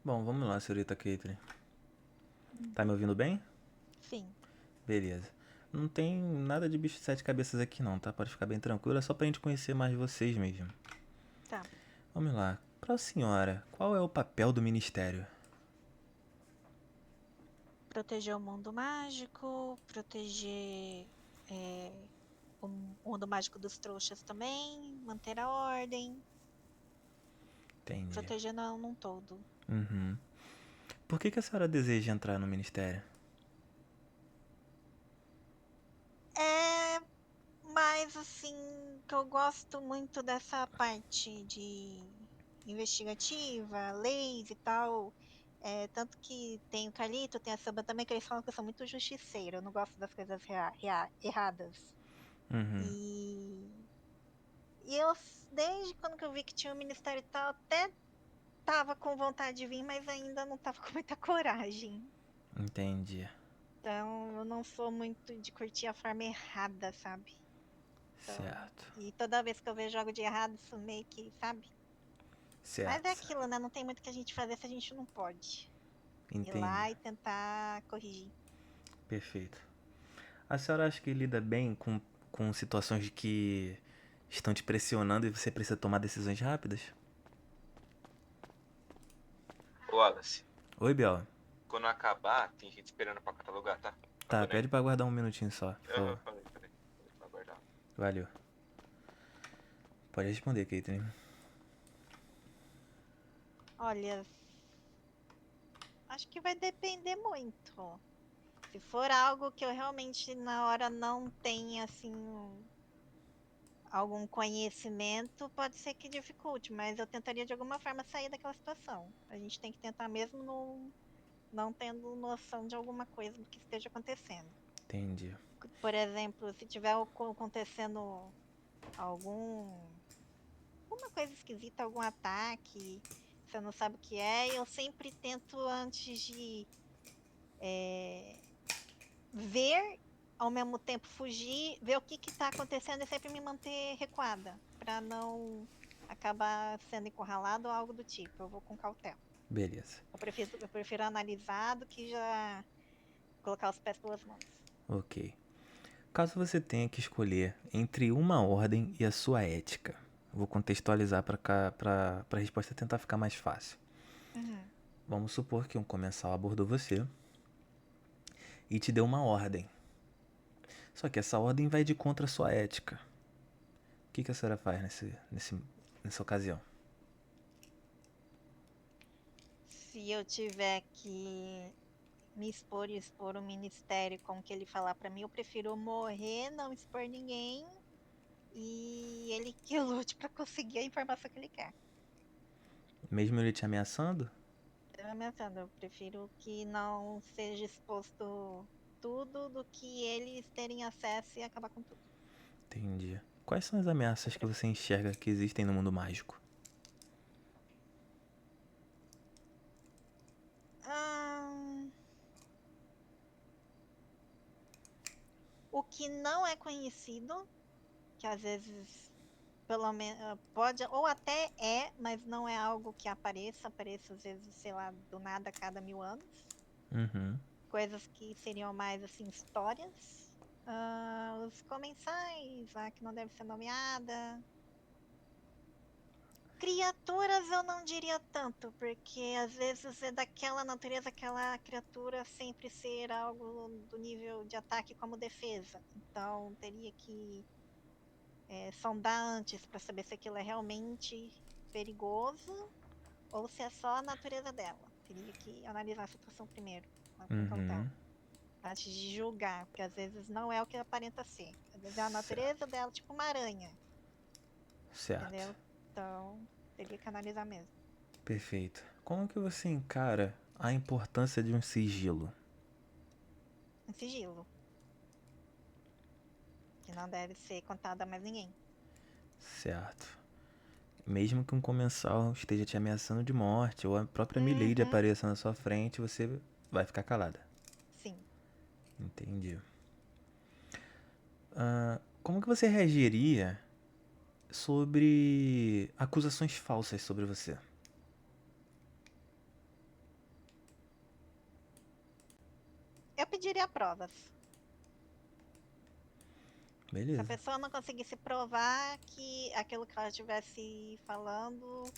Bom, vamos lá, senhorita Caitlyn. Hum. Tá me ouvindo bem? Sim, Beleza. Não tem nada de bicho de sete cabeças aqui não, tá? Pode ficar bem tranquilo, é só pra gente conhecer mais vocês mesmo. tá. Vamos lá. Pra senhora, qual é o papel do ministério? Proteger o mundo mágico, proteger o mundo mágico dos trouxas também, manter a ordem, Entendi. proteger não num todo. Uhum. Por que a senhora deseja entrar no ministério? É, mas assim, que eu gosto muito dessa parte de investigativa, leis e tal. Tanto que tem o Carlito, tem a Samba também, que eles falam que eu sou muito justiceira, eu não gosto das coisas erradas. Uhum. E E eu, desde quando que eu vi que tinha o Ministério e tal, até tava com vontade de vir, mas ainda não tava com muita coragem. Entendi. Então, eu não sou muito de curtir a forma errada, sabe? Então, Certo. e toda vez que eu vejo algo de errado, isso meio que, sabe? Mas Certo, é certo. aquilo, né? Não tem muito que a gente fazer se a gente não pode. Ir Entendi. lá e tentar corrigir. Perfeito. A senhora acha que lida bem com situações de que estão te pressionando e você precisa tomar decisões rápidas? Wallace, Oi, Biel. quando acabar, tem gente esperando pra catalogar, tá? Tá, Acabando pede aí. pra aguardar um minutinho só, por Aham, favor. falei pra guardar. Valeu. Pode responder, Caitlyn. Olha, acho que vai depender muito. Se for algo que eu realmente na hora não tenha assim algum conhecimento, pode ser que dificulte, mas eu tentaria de alguma forma sair daquela situação. A gente tem que tentar mesmo não tendo noção de alguma coisa do que esteja acontecendo. Entendi. Por exemplo, se tiver acontecendo algum alguma coisa esquisita, algum ataque, você não sabe o que é, eu sempre tento antes de ver, ao mesmo tempo fugir, ver o que está acontecendo e sempre me manter recuada, para não acabar sendo encurralado ou algo do tipo. Eu vou com cautela. Beleza. Eu prefiro analisar do que já colocar os pés pelas mãos. Ok. Caso você tenha que escolher entre uma ordem e a sua ética, vou contextualizar para a resposta tentar ficar mais fácil. Uhum. Vamos supor que um comensal abordou você e te deu uma ordem. Só que essa ordem vai de contra a sua ética. O que a senhora faz nessa ocasião? Se eu tiver que me expor e expor o ministério com o que ele falar para mim, eu prefiro morrer, não expor ninguém e ele que lute para conseguir a informação que ele quer. Mesmo ele te ameaçando? Ameaçando, eu prefiro que não seja exposto tudo do que eles terem acesso e acabar com tudo. Entendi. Quais são as Eu ameaças que prefiro. você enxerga que existem no mundo mágico? Ahn, o que não é conhecido, que às vezes pelo menos pode, ou até é, mas não é algo que apareça às vezes, sei lá, do nada a cada 1000 anos. Uhum. Coisas que seriam mais assim, histórias. Os comensais, a que não deve ser nomeada. Criaturas eu não diria tanto, porque às vezes é daquela natureza, aquela criatura sempre ser algo do nível de ataque como defesa. Então teria que sondar antes para saber se aquilo é realmente perigoso ou se é só a natureza dela. Teria que analisar a situação primeiro, com cautela, Uhum. antes de julgar, porque às vezes não é o que aparenta ser. Às vezes é a natureza Certo. dela, tipo uma aranha, Certo. entendeu? Então teria que analisar mesmo. Perfeito. Como que você encara a importância de um sigilo? Em sigilo, que não deve ser contada a mais ninguém. Certo. Mesmo que um comensal esteja te ameaçando de morte ou a própria Milady Uhum, apareça na sua frente, você vai ficar calada. sim. Entendi. Como que você reagiria sobre acusações falsas sobre você? pediria provas. Se a Beleza. pessoa não conseguisse provar que aquilo que ela estivesse falando,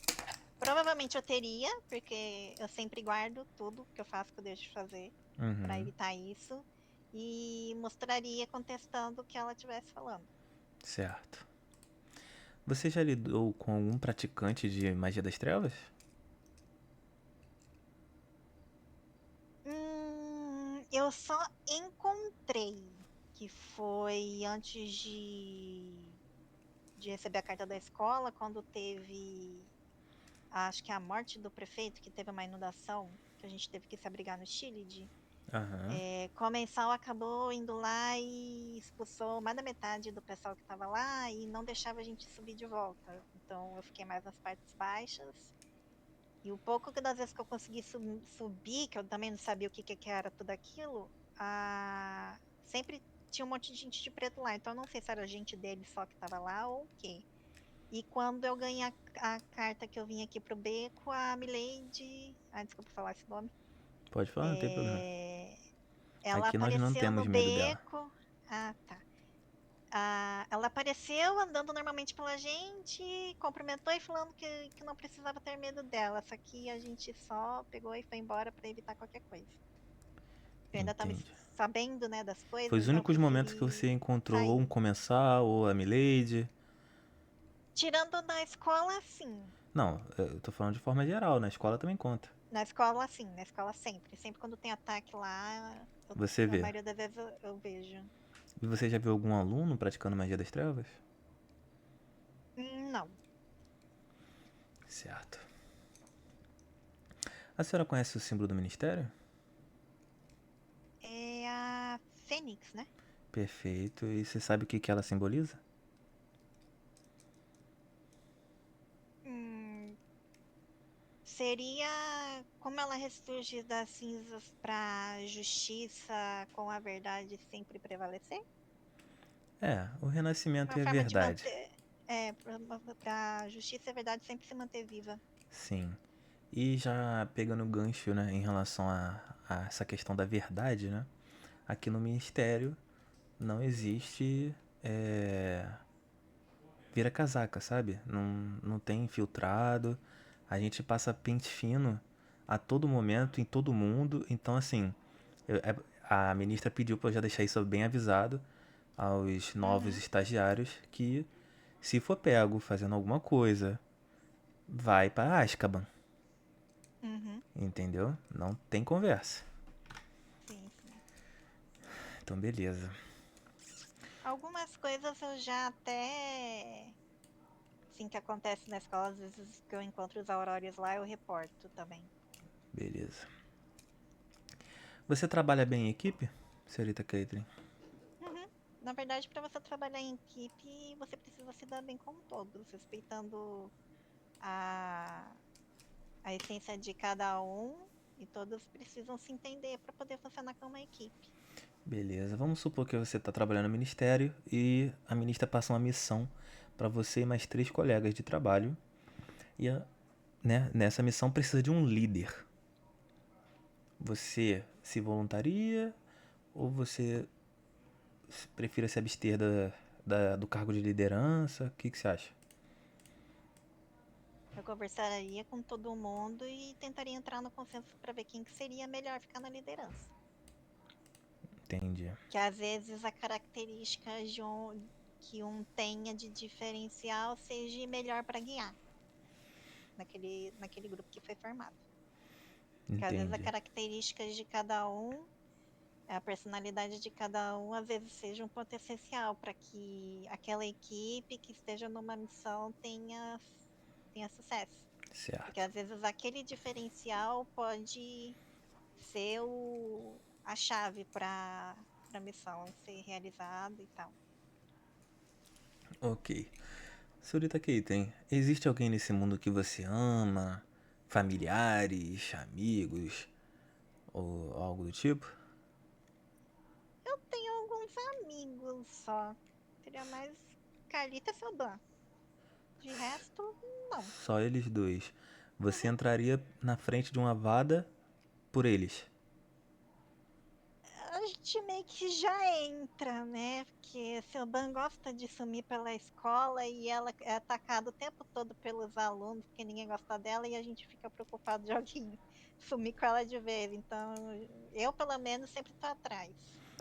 provavelmente eu teria, porque eu sempre guardo tudo que eu faço, que eu deixo de fazer, pra Uhum. evitar isso. E mostraria contestando o que ela estivesse falando. Certo. Você já lidou com algum praticante de magia das trevas? Eu só encontrei que foi antes de receber a carta da escola, quando teve, acho que a morte do prefeito, que teve uma inundação, que a gente teve que se abrigar no Chile. Aham. Comensal acabou indo lá e expulsou mais da metade do pessoal que estava lá e não deixava a gente subir de volta. Então eu fiquei mais nas partes baixas. E o pouco que das vezes que eu consegui subir, que eu também não sabia o que era tudo aquilo, sempre tinha um monte de gente de preto lá. Então eu não sei se era gente dele só que tava lá ou o quê. E quando eu ganhei a carta que eu vim aqui pro beco, a Milady. Ai, desculpa falar esse nome. Pode falar, não tem problema. é, Ela Aqui nós não apareceu no temos medo dela. beco. Ah, tá. Ela apareceu andando normalmente pela gente, cumprimentou e falando que não precisava ter medo dela. Só que a gente só pegou e foi embora pra evitar qualquer coisa. Eu ainda tava Entende. sabendo, né, das Foi coisas, os então eu únicos momentos que você preferi encontrou ou um sair. comensal ou a Milady. Tirando da escola, sim. Não, eu tô falando de forma geral, na escola também conta. Na escola, sim. Na escola, sempre. Sempre quando tem ataque lá, Você a vê. maioria das vezes eu vejo. E você já viu algum aluno praticando magia das trevas? Não. Certo. A senhora conhece o símbolo do ministério? É a Fênix, né? Perfeito. E você sabe o que ela simboliza? Hum, Seria como ela ressurge das cinzas para justiça com a verdade sempre prevalecer? É, o renascimento Uma e a forma de verdade. manter. Pra justiça e a verdade sempre se manter viva. Sim. E já pegando o gancho, né, em relação a essa questão da verdade, né? Aqui no ministério não existe vira-casaca, sabe? Não tem infiltrado. A gente passa pente fino a todo momento, em todo mundo. Então, assim, a ministra pediu pra eu já deixar isso bem avisado aos novos Uhum, estagiários que, se for pego fazendo alguma coisa, vai pra Azkaban, uhum, entendeu? Não tem conversa. sim, sim. Então, beleza. Algumas coisas eu já até. Assim que acontece na escola, às vezes que eu encontro os aurores lá, eu reporto também. Beleza. Você trabalha bem em equipe, senhorita Caitlyn? Uhum. Na verdade, para você trabalhar em equipe, você precisa se dar bem com todos, respeitando a, a essência de cada um e todos precisam se entender para poder funcionar como uma equipe. Beleza. Vamos supor que você está trabalhando no ministério e a ministra passa uma missão para você e mais 3 colegas de trabalho. E né, nessa missão precisa de um líder. Você se voluntaria ou você prefira se abster do cargo de liderança? O que você acha? Eu conversaria com todo mundo e tentaria entrar no consenso para ver quem que seria melhor ficar na liderança. Entendi. Que às vezes a característica que um tenha de diferencial seja melhor para guiar naquele grupo que foi formado. Porque às vezes a Entendi. característica de cada um, a personalidade de cada um, às vezes seja um ponto essencial para que aquela equipe que esteja numa missão tenha sucesso. Porque Certo. às vezes aquele diferencial pode ser a chave para a missão ser realizada e tal. Ok. Senhorita Keiten, existe alguém nesse mundo que você ama? Familiares, amigos ou algo do tipo? Eu tenho alguns amigos só. Seria mais Carlita e Seldan. De resto, não. Só eles dois. Você Uhum. entraria na frente de uma vada por eles. a gente meio que já entra, né? Porque Silban gosta de sumir pela escola e ela é atacada o tempo todo pelos alunos, porque ninguém gosta dela e a gente fica preocupado de alguém sumir com ela de vez. Então, eu pelo menos sempre tô atrás,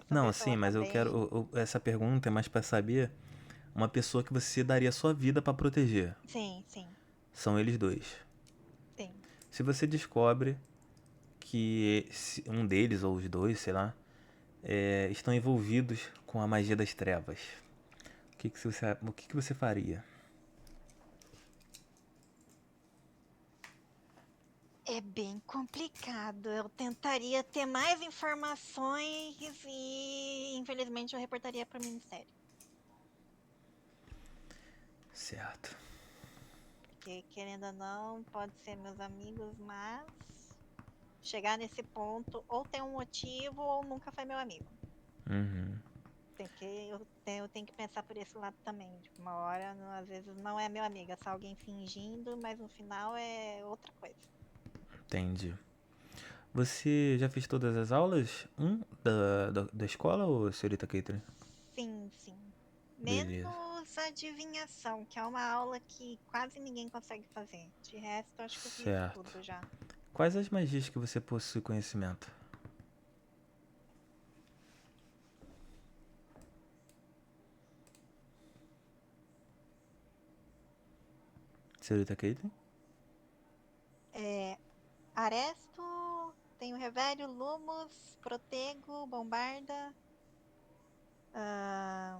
pra Não, saber se assim, ela tá mas eu bem. quero. Essa pergunta é mais pra saber uma pessoa que você daria sua vida pra proteger. Sim, sim, São eles dois. sim. Se você descobre que um deles ou os dois, sei lá, estão envolvidos com a magia das trevas, o que que você faria? É bem complicado. Eu tentaria ter mais informações e, infelizmente, eu reportaria para o Ministério. Certo. Porque, querendo ou não, pode ser meus amigos, mas chegar nesse ponto ou tem um motivo ou nunca foi meu amigo. Uhum. Eu tenho que pensar por esse lado também. Tipo, uma hora, às vezes, não é meu amigo, é só alguém fingindo, mas no final é outra coisa. Entendi. Você já fez todas as aulas? Da escola ou senhorita Catherine? Sim, sim. Beleza. Menos adivinhação, que é uma aula que quase ninguém consegue fazer. De resto, acho que eu fiz Certo. tudo já. Quais as magias que você possui conhecimento? Senhorita Caitlyn? É, Aresto, tenho Revério, Lumos, Protego, Bombarda, ah,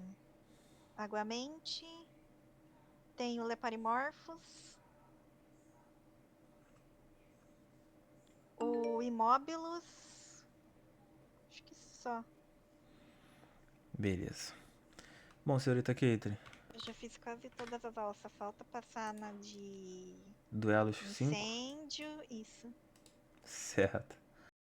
Aguamente, tenho Leparimorphos, o Imóbilos, acho que só. Beleza. Bom, senhorita Caitlyn, Eu já fiz quase todas as aulas, só falta passar na de duelos 5. incêndio, isso. Certo.